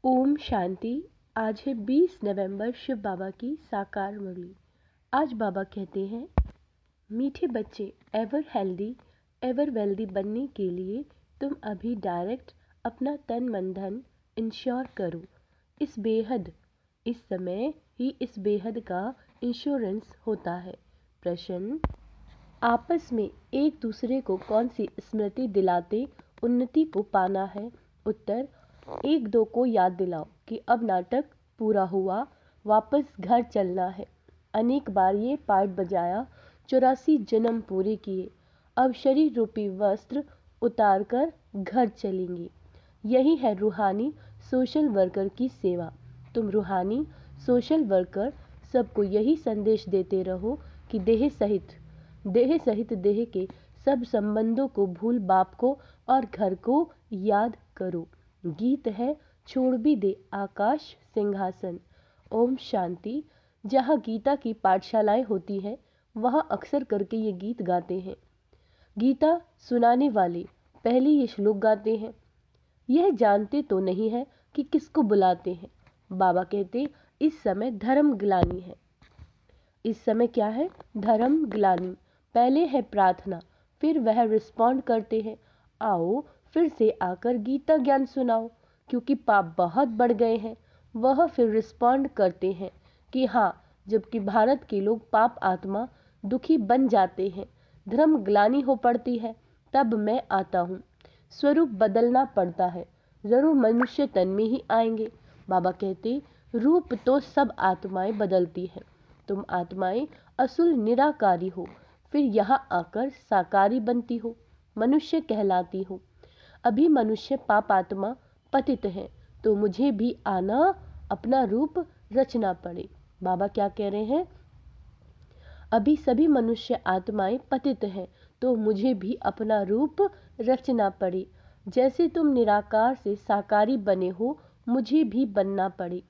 ओम शांति। आज है 20 नवंबर, शिव बाबा की साकार मुरली। आज बाबा कहते हैं, मीठे बच्चे, एवर हेल्दी एवर वेल्दी बनने के लिए तुम अभी डायरेक्ट अपना तन मन धन इंश्योर करो। इस समय ही इस बेहद का इंश्योरेंस होता है। प्रश्न, आपस में एक दूसरे को कौन सी स्मृति दिलाते उन्नति को पाना है? उत्तर, एक दो को याद दिलाओ कि अब नाटक पूरा हुआ, वापस घर चलना है। अनेक बार ये पार्ट बजाया, 84 जन्म पूरे किए, अब शरीर रूपी वस्त्र उतार कर घर चलेंगे। यही है रूहानी सोशल वर्कर की सेवा। तुम रूहानी सोशल वर्कर सबको यही संदेश देते रहो कि देह सहित देह के सब संबंधों को भूल बाप को और घर को याद करो। गीत है, छोड़ भी दे आकाश सिंहासन। ओम शांति। जहाँ गीता की पाठशालाएं होती हैं, वहाँ अक्सर करके ये गीत गाते हैं। गीता सुनाने वाले पहले ये श्लोक गाते हैं। यह जानते तो नहीं है कि किसको बुलाते हैं। बाबा कहते, इस समय धर्म ग्लानि है। इस समय क्या है? धर्म ग्लानि। पहले है प्रार्थना, फिर वह रिस्पॉन्ड करते हैं, आओ फिर से आकर गीता ज्ञान सुनाओ, क्योंकि पाप बहुत बढ़ गए हैं। वह फिर रिस्पॉन्ड करते हैं कि हाँ, जबकि भारत के लोग पाप आत्मा दुखी बन जाते हैं, धर्म ग्लानि हो पड़ती है, तब मैं आता हूँ। स्वरूप बदलना पड़ता है, जरूर मनुष्य तन में ही आएंगे। बाबा कहते, रूप तो सब आत्माएं बदलती हैं, तुम आत्माएं असुल निराकारी हो, फिर यहाँ आकर साकारी बनती हो, मनुष्य कहलाती हो। अभी मनुष्य पाप आत्मा पतित है, तो मुझे भी आना, अपना रूप रचना पड़े। बाबा क्या कह रहे हैं? अभी सभी मनुष्य आत्माएं पतित हैं, तो मुझे भी अपना रूप रचना पड़े। जैसे तुम निराकार से साकारी बने हो, मुझे भी बनना पड़े।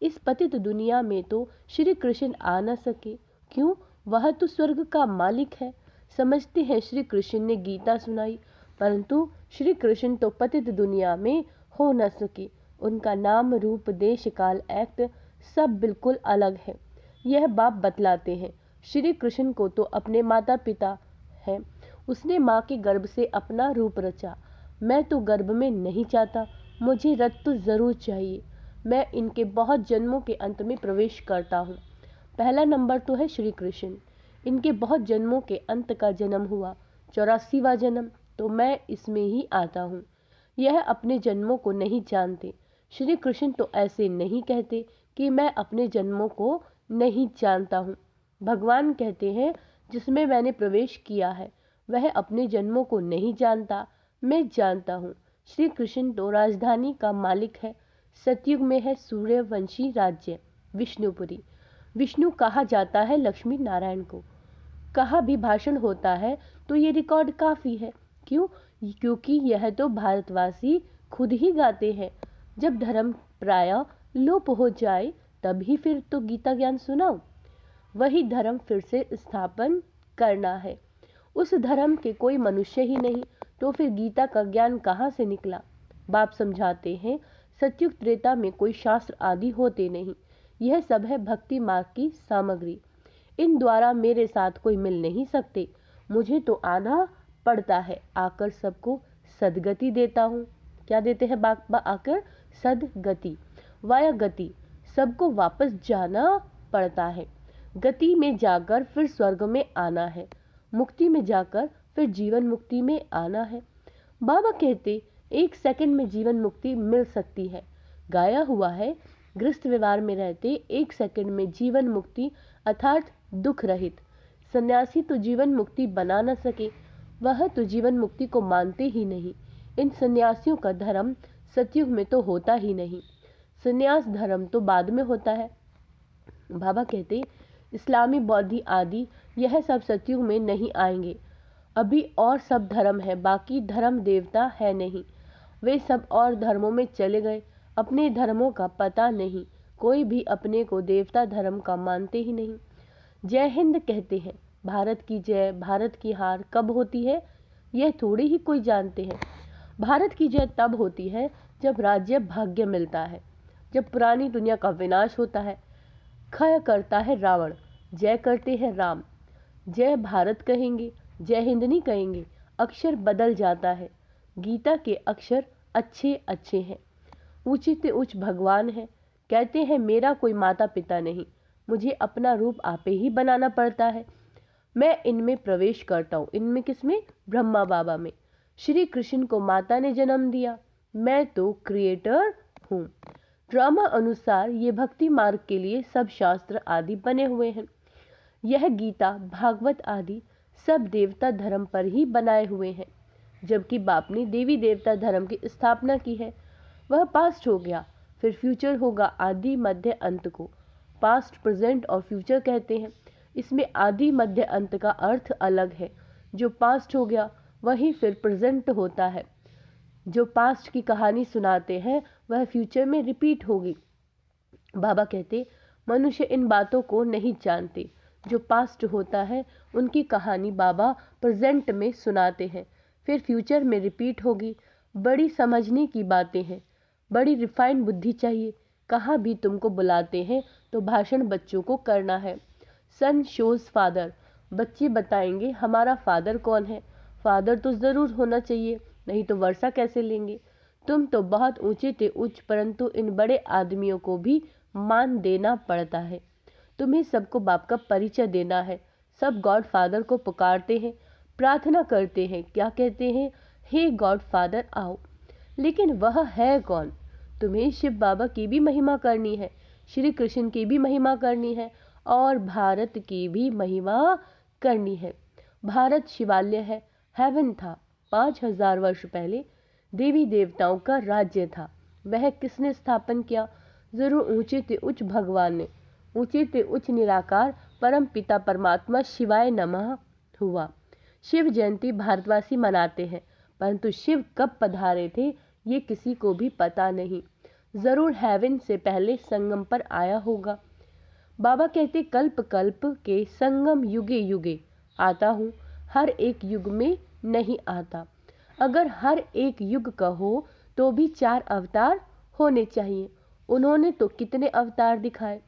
इस पतित दुनिया में तो श्री कृष्ण आ न सके। क्यों? वह तो स्वर्ग का मालिक है। समझते हैं श्री कृष्ण ने गीता सुनाई, परंतु श्री कृष्ण तो पतित दुनिया में हो न सके। उनका नाम रूप देश काल एक्ट सब बिल्कुल अलग है। यह बाप बतलाते हैं। श्री कृष्ण को तो अपने माता पिता हैं, उसने माँ के गर्भ से अपना रूप रचा। मैं तो गर्भ में नहीं चाहता, मुझे रथ तो जरूर चाहिए। मैं इनके बहुत जन्मों के अंत में प्रवेश करता हूँ। पहला नंबर तो है श्री कृष्ण, इनके बहुत जन्मों के अंत का जन्म हुआ, 84वां जन्म, तो मैं इसमें ही आता हूँ। यह अपने जन्मों को नहीं जानते। श्री कृष्ण तो ऐसे नहीं कहते कि मैं अपने जन्मों को नहीं जानता हूँ। भगवान कहते हैं, जिसमें मैंने प्रवेश किया है वह अपने जन्मों को नहीं जानता, मैं जानता हूँ। श्री कृष्ण तो राजधानी का मालिक है। सतयुग में है सूर्यवंशी राज्य विष्णुपुरी। विष्णु कहा जाता है लक्ष्मी नारायण को। कहा भी भाषण होता है तो ये रिकॉर्ड काफी है। क्यों? क्योंकि यह तो भारतवासी खुद ही गाते हैं। जब धर्म प्राय लोप हो जाए, तभी फिर तो गीता ज्ञान सुनाओ। वही धर्म फिर से स्थापन करना है। उस धर्म के कोई मनुष्य ही नहीं, तो फिर गीता का ज्ञान कहाँ से निकला? बाप समझाते हैं, सतयुग त्रेता में कोई शास्त्र आदि होते नहीं, यह सब है भक्ति मार्ग की सामग्री। इन द्वारा मेरे साथ कोई मिल नहीं सकते, मुझे तो आना पड़ता है। आकर सबको सदगति देता हूँ। क्या देते हैं बाबा? आकर सदगति, वाया गति, सबको वापस जाना पड़ता है। गति में जाकर फिर स्वर्ग में आना है, मुक्ति में जाकर फिर जीवन मुक्ति में आना है। बाबा कहते, 1 सेकंड में जीवन मुक्ति मिल सकती है। गाया हुआ है, गृहस्थ व्यवहार में रहते 1 सेकंड में जीवन मुक्ति अर्थात दुख रहित। सन्यासी तो जीवन मुक्ति बना न सके, वह तो जीवन मुक्ति को मानते ही नहीं। इन सन्यासियों का धर्म सतयुग में तो होता ही नहीं, सन्यास धर्म तो बाद में होता है। बाबा कहते, इस्लामी बौद्धी आदि यह सब सतयुग में नहीं आएंगे। अभी और सब धर्म है, बाकी धर्म देवता है नहीं। वे सब और धर्मों में चले गए, अपने धर्मों का पता नहीं। कोई भी अपने को देवता धर्म का मानते ही नहीं। जय हिंद कहते हैं, भारत की जय, भारत की हार कब होती है यह थोड़ी ही कोई जानते हैं। भारत की जय तब होती है जब राज्य भाग्य मिलता है। जब पुरानी दुनिया का विनाश होता है, क्षय करता है रावण, जय करते हैं राम। जय भारत कहेंगे, जय हिंद नहीं कहेंगे, अक्षर बदल जाता है। गीता के अक्षर अच्छे अच्छे हैं, ऊंचे से उच्च भगवान है। कहते हैं मेरा कोई माता पिता नहीं, मुझे अपना रूप आपे ही बनाना पड़ता है। मैं इनमें प्रवेश करता हूँ। इनमें किसमें? ब्रह्मा बाबा में। श्री कृष्ण को माता ने जन्म दिया, मैं तो क्रिएटर हूँ। ड्रामा अनुसार ये भक्ति मार्ग के लिए सब शास्त्र आदि बने हुए हैं। यह गीता भागवत आदि सब देवता धर्म पर ही बनाए हुए हैं। जबकि बाप ने देवी देवता धर्म की स्थापना की है। वह पास्ट हो गया, फिर फ्यूचर होगा। आदि मध्य अंत को पास्ट, प्रेजेंट और फ्यूचर कहते हैं। इसमें आदि मध्य अंत का अर्थ अलग है। जो पास्ट हो गया वही फिर प्रेजेंट होता है। जो पास्ट की कहानी सुनाते हैं वह फ्यूचर में रिपीट होगी। बाबा कहते मनुष्य इन बातों को नहीं जानते। जो पास्ट होता है उनकी कहानी बाबा प्रेजेंट में सुनाते हैं, फिर फ्यूचर में रिपीट होगी। बड़ी समझने की बातें हैं, बड़ी रिफाइंड बुद्धि चाहिए। कहाँ भी तुमको बुलाते हैं तो भाषण बच्चों को करना है। सन शोज फादर, बच्चे बताएंगे हमारा फादर कौन है। फादर तो जरूर होना चाहिए, नहीं तो वर्षा कैसे लेंगे। तुम तो बहुत ऊंचे थे उच्च, परंतु इन बड़े आदमियों को भी मान देना पड़ता है। तुम्हें सबको बाप का परिचय देना है। सब गॉड फादर को पुकारते हैं, प्रार्थना करते हैं। क्या कहते हैं? हे गॉड फादर आओ। लेकिन वह है कौन? तुम्हें शिव बाबा की भी महिमा करनी है, श्री कृष्ण की भी महिमा करनी है और भारत की भी महिमा करनी है। भारत शिवालय है, हेवन था। 5000 वर्ष पहले देवी देवताओं का राज्य था। वह किसने स्थापन किया? जरूर ऊंचे से उच्च भगवान ने। ऊंचे से उच्च निराकार परम पिता परमात्मा शिवाय नमः हुआ। शिव जयंती भारतवासी मनाते हैं, परंतु शिव कब पधारे थे ये किसी को भी पता नहीं। जरूर हेवन से पहले संगम पर आया होगा। बाबा कहते कल्प कल्प के संगम युगे युगे आता हूँ, हर एक युग में नहीं आता। अगर हर एक युग का हो तो भी 4 अवतार होने चाहिए। उन्होंने तो कितने अवतार दिखाए।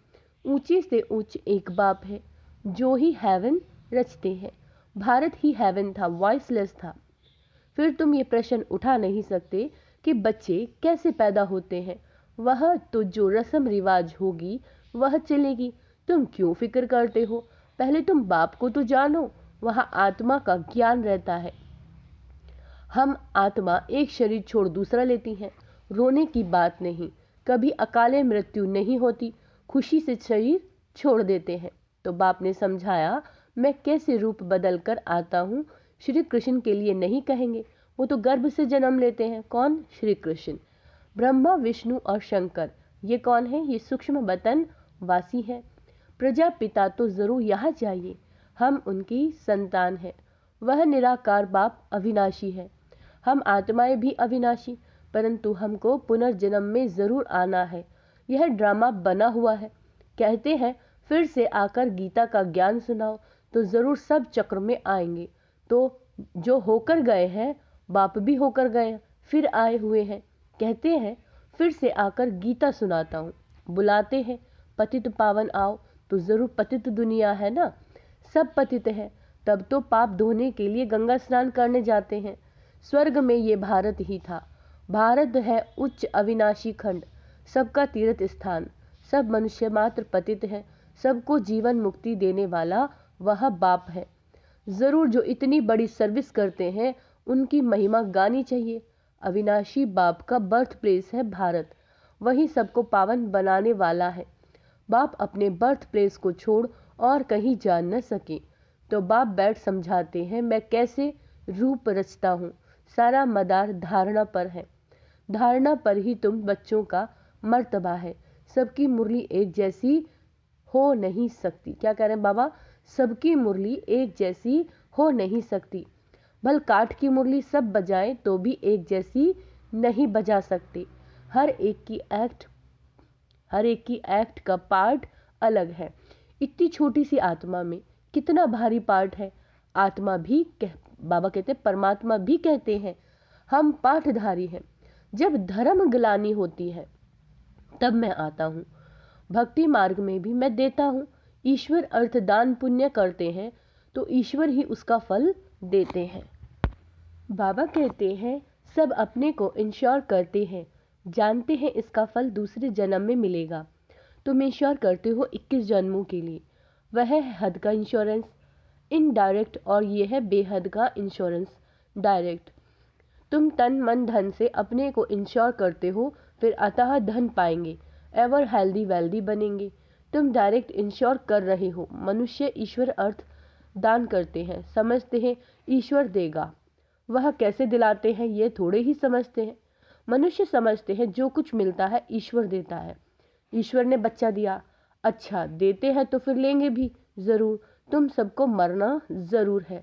ऊंचे से ऊंच एक बाप है जो ही हेवन रचते हैं। भारत ही हेवन था, वॉइसलेस था। फिर तुम ये प्रश्न उठा नहीं सकते कि बच्चे कैसे पैदा होते हैं। वह तो जो रस्म रिवाज होगी वह चलेगी। तुम क्यों फिक्र करते हो? पहले तुम बाप को तो जानो, वहाँ आत्मा का ज्ञान रहता है। हम आत्मा एक शरीर छोड़ दूसरा लेती हैं। रोने की बात नहीं, कभी अकाले मृत्यु नहीं होती, खुशी से शरीर छोड़ देते हैं। तो बाप ने समझाया मैं कैसे रूप बदल कर आता हूँ। श्री कृष्ण के लिए नहीं कहेंगे, वो तो गर्भ से जन्म लेते हैं। कौन? श्री कृष्ण। ब्रह्मा विष्णु और शंकर ये कौन है? ये सूक्ष्म बतन वासी है। प्रजापिता तो जरूर यहाँ चाहिए, हम उनकी संतान है। वह निराकार बाप अविनाशी है। हम आत्माएं भी अविनाशी, परंतु हमको पुनर्जन्म में जरूर आना है। यह ड्रामा बना हुआ है। कहते हैं फिर से आकर गीता का ज्ञान सुनाओ, तो जरूर सब चक्र में आएंगे। तो जो होकर गए हैं बाप भी होकर गए, फिर आए हुए हैं। कहते हैं फिर से आकर गीता सुनाता हूँ। बुलाते हैं पतित पावन आओ, तो जरूर पतित दुनिया है ना, सब पतित है। तब तो पाप धोने के लिए गंगा स्नान करने जाते हैं। स्वर्ग में ये भारत ही था। भारत है उच्च अविनाशी खंड, सबका तीर्थ स्थान। सब मनुष्य मात्र पतित है, सबको जीवन मुक्ति देने वाला वह बाप है। जरूर जो इतनी बड़ी सर्विस करते हैं उनकी महिमा गानी चाहिए। अविनाशी बाप का बर्थ प्लेस है भारत, वही सबको पावन बनाने वाला है। बाप अपने बर्थ प्लेस को छोड़ और कहीं जा न सके, तो बाप बैठ समझाते हैं मैं कैसे रूप रचता हूँ। सारा मदार धारणा पर है, धारणा पर ही तुम बच्चों का मर्तबा है। सबकी मुरली एक जैसी हो नहीं सकती। क्या कह रहे हैं बाबा? सबकी मुरली एक जैसी हो नहीं सकती। भल काठ की मुरली सब बजाएं तो भी एक जैसी नहीं बजा सकते। हर एक की एक्ट का पार्ट अलग है। इतनी छोटी सी आत्मा में कितना भारी पार्ट है। आत्मा भी बाबा कहते परमात्मा भी कहते हैं हम पाठधारी हैं। जब धर्म ग्लानि होती है तब मैं आता हूँ। भक्ति मार्ग में भी मैं देता हूँ। ईश्वर अर्थ दान पुण्य करते हैं तो ईश्वर ही उसका फल देते हैं। बाबा कहते हैं सब अपने को इंश्योर करते हैं, जानते हैं इसका फल दूसरे जन्म में मिलेगा। तुम इंश्योर करते हो 21 जन्मों के लिए। वह है हद का इंश्योरेंस इनडायरेक्ट और ये है बेहद का इंश्योरेंस डायरेक्ट। तुम तन मन धन से अपने को इंश्योर करते हो, फिर अतः धन पाएंगे, एवर हेल्दी वेल्दी बनेंगे। तुम डायरेक्ट इंश्योर कर रहे हो। मनुष्य ईश्वर अर्थ दान करते हैं, समझते हैं ईश्वर देगा। वह कैसे दिलाते हैं ये थोड़े ही समझते हैं। मनुष्य समझते हैं जो कुछ मिलता है ईश्वर देता है। ईश्वर ने बच्चा दिया, अच्छा देते हैं तो फिर लेंगे भी जरूर। तुम सबको मरना जरूर है,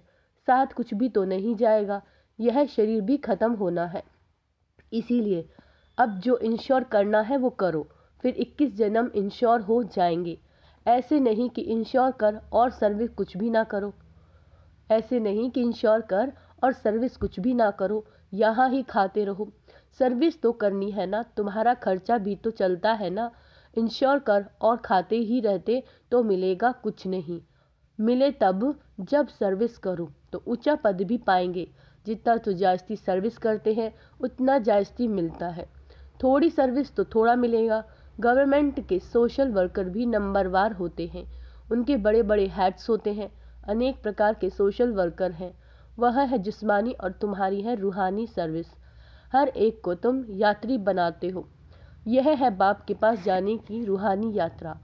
साथ कुछ भी तो नहीं जाएगा, यह शरीर भी खत्म होना है। इसीलिए अब जो इंश्योर करना है वो करो, फिर 21 जन्म इंश्योर हो जाएंगे। ऐसे नहीं कि इंश्योर कर और सर्विस कुछ भी ना करो। ऐसे नहीं कि इंश्योर कर और सर्विस कुछ भी ना करो, यहाँ ही खाते रहो। सर्विस तो करनी है ना, तुम्हारा खर्चा भी तो चलता है ना। इंश्योर कर और खाते ही रहते तो मिलेगा कुछ नहीं। मिले तब जब सर्विस करो तो ऊंचा पद भी पाएंगे। जितना तो जास्ती सर्विस करते हैं उतना जास्ती मिलता है। थोड़ी सर्विस तो थोड़ा मिलेगा। गवर्नमेंट के सोशल वर्कर भी नंबरवार होते हैं, उनके बड़े बड़े हैट्स होते हैं। अनेक प्रकार के सोशल वर्कर हैं, वह है जिस्मानी और तुम्हारी है रूहानी सर्विस। हर एक को तुम यात्री बनाते हो। यह है बाप के पास जाने की रूहानी यात्रा।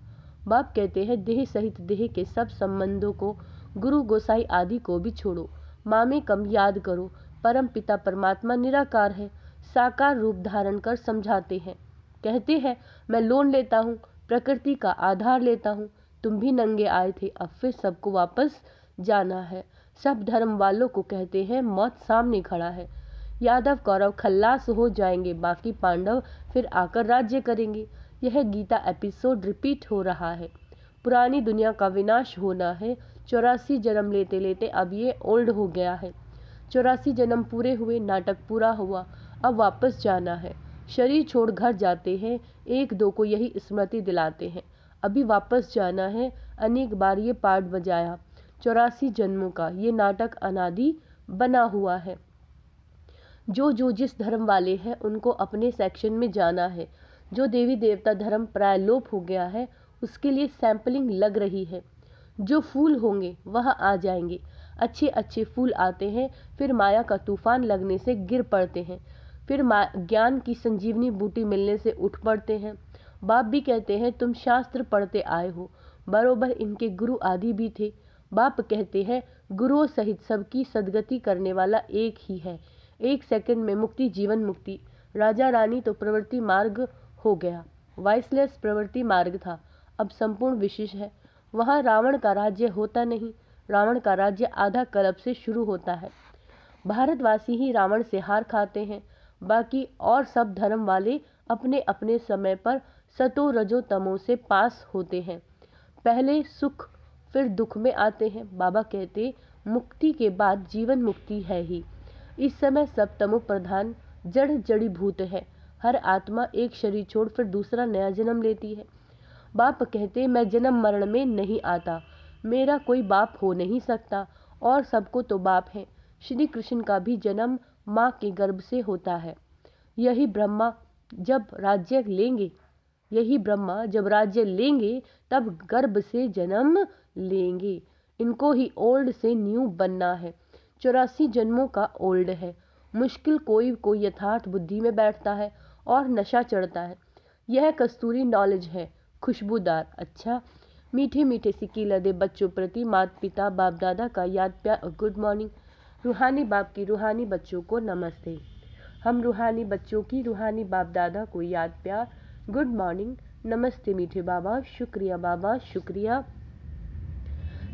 बाप कहते हैं देह सहित देह के सब संबंधों को, गुरु गोसाई आदि को भी छोड़ो। माँ में कम याद करो। परम पिता परमात्मा निराकार है, साकार रूप धारण कर समझाते हैं। कहते हैं मैं लोन लेता हूँ, प्रकृति का आधार लेता हूँ। तुम भी नंगे आए थे, अब फिर सबको वापस जाना है। सब धर्म वालों को कहते हैं मौत सामने खड़ा है। यादव कौरव खल्लास हो जाएंगे, बाकी पांडव फिर आकर राज्य करेंगे। यह गीता एपिसोड रिपीट हो रहा है। पुरानी दुनिया का विनाश होना है। 84 जन्म लेते लेते अब ये ओल्ड हो गया है। 84 जन्म पूरे हुए, नाटक पूरा हुआ, अब वापस जाना है। शरीर छोड़ घर जाते हैं, एक दो को यही स्मृति दिलाते हैं अभी वापस जाना है। अनेक बार ये पार्ट बजाया। 84 जन्मों का ये नाटक अनादि बना हुआ है। जो जिस धर्म वाले हैं उनको अपने सेक्शन में जाना है। जो देवी देवता धर्म प्राय लोप हो गया है उसके लिए सैंपलिंग लग रही है। जो फूल होंगे वह आ जाएंगे। अच्छे अच्छे फूल आते हैं, फिर माया का तूफान लगने से गिर पड़ते हैं, फिर ज्ञान की संजीवनी बूटी मिलने से उठ पड़ते हैं। बाप भी कहते हैं तुम शास्त्र पढ़ते आए हो, बरोबर इनके गुरु आदि भी थे। बाप कहते हैं गुरुओं सहित सबकी सदगति करने वाला एक ही है। 1 सेकंड में मुक्ति, जीवन मुक्ति। राजा रानी तो प्रवृत्ति मार्ग हो गया, वाइसलेस प्रवृत्ति मार्ग था, अब संपूर्ण विशेष है। वहाँ रावण का राज्य होता नहीं, रावण का राज्य आधा कल्प से शुरू होता है। भारतवासी ही रावण से हार खाते हैं, बाकी और सब धर्म वाले अपने अपने समय पर सतो रजो तमो से पास होते हैं। पहले सुख फिर दुख में आते हैं। बाबा कहते मुक्ति के बाद जीवन मुक्ति है ही। इस समय सब तमो प्रधान जड़ जड़ी भूत है। हर आत्मा एक शरीर छोड़ फिर दूसरा नया जन्म लेती है। बाप कहते मैं जन्म मरण में नहीं आता, मेरा कोई बाप हो नहीं सकता, और सबको तो बाप है। श्री कृष्ण का भी जन्म माँ के गर्भ से होता है। यही ब्रह्मा जब राज्य लेंगे तब गर्भ से जन्म लेंगे। इनको ही ओल्ड से न्यू बनना है। 84 जन्मों का ओल्ड है। मुश्किल कोई कोई यथार्थ बुद्धि में बैठता है और नशा चढ़ता है। यह कस्तूरी नॉलेज है, खुशबूदार। अच्छा मीठे मीठे सिक्की लदे बच्चों प्रति माता पिता बाप दादा का याद प्यार और गुड मॉर्निंग। रूहानी बाप की रूहानी बच्चों को नमस्ते। हम रूहानी बच्चों की रूहानी बाप दादा को याद प्यार, गुड मॉर्निंग, नमस्ते मीठे बाबा, शुक्रिया बाबा, शुक्रिया।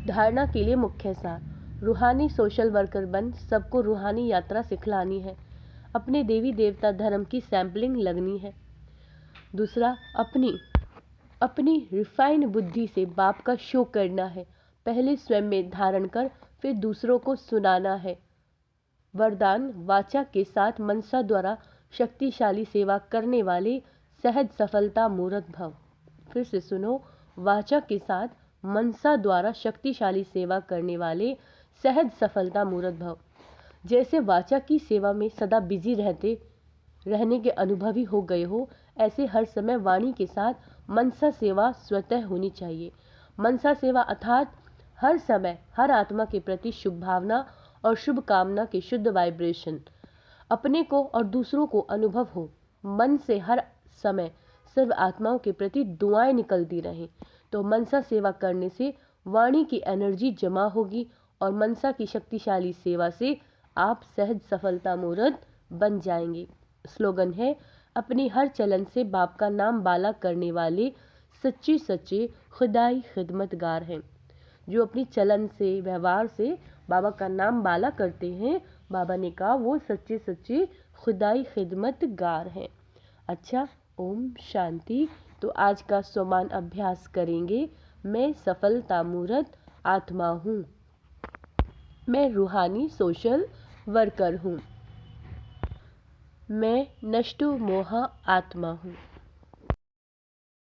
धारणा के लिए मुख्य सार, रूहानी सोशल वर्कर बन सबको रूहानी यात्रा सिखलानी है। अपने देवी देवता धर्म की सैंपलिंग लगनी है। दूसरा, अपनी रिफाइंड बुद्धि से बाप का शो करना है। पहले स्वयं में धारण कर फिर दूसरों को सुनाना है। वरदान वाचा के साथ मनसा द्वारा शक्तिशाली सेवा करने वाले सहज सफलता मूर्त भव। फिर से सुनो, वाचा के साथ मनसा द्वारा शक्तिशाली सेवा करने वाले सहज सफलता मूर्त भव। जैसे वाचा की सेवा में सदा बिजी रहने के अनुभवी हो गए हो, ऐसे हर समय वाणी के साथ मनसा सेवा स्वतः होनी चाहिए। मनसा सेवा अर्थात हर समय हर आत्मा के प्रति शुभ भावना और शुभ कामना के शुद्ध वाइब्रेशन अपने को और दूसरों को अनुभव हो। मन से हर समय सर्व आत्माओं के प्रति दुआएं निकलती रहें, तो मनसा सेवा करने से वाणी की एनर्जी जमा होगी और मनसा की शक्तिशाली सेवा से आप सहज सफलता मूर्त बन जाएंगे। स्लोगन है, अपनी हर चलन से बाप का नाम बाला करने वाले सच्चे सच्चे खुदाई खिदमतगार हैं। जो अपनी चलन से व्यवहार से बाबा का नाम बाला करते हैं, बाबा ने कहा वो सच्चे सच्चे खुदाई खिदमतगार हैं। अच्छा, ओम शांति। तो आज का सोमान अभ्यास करेंगे। मैं सफलता मूर्त आत्मा हूँ। मैं रूहानी सोशल वर्कर हूँ। मैं नष्टो मोहा आत्मा हूँ।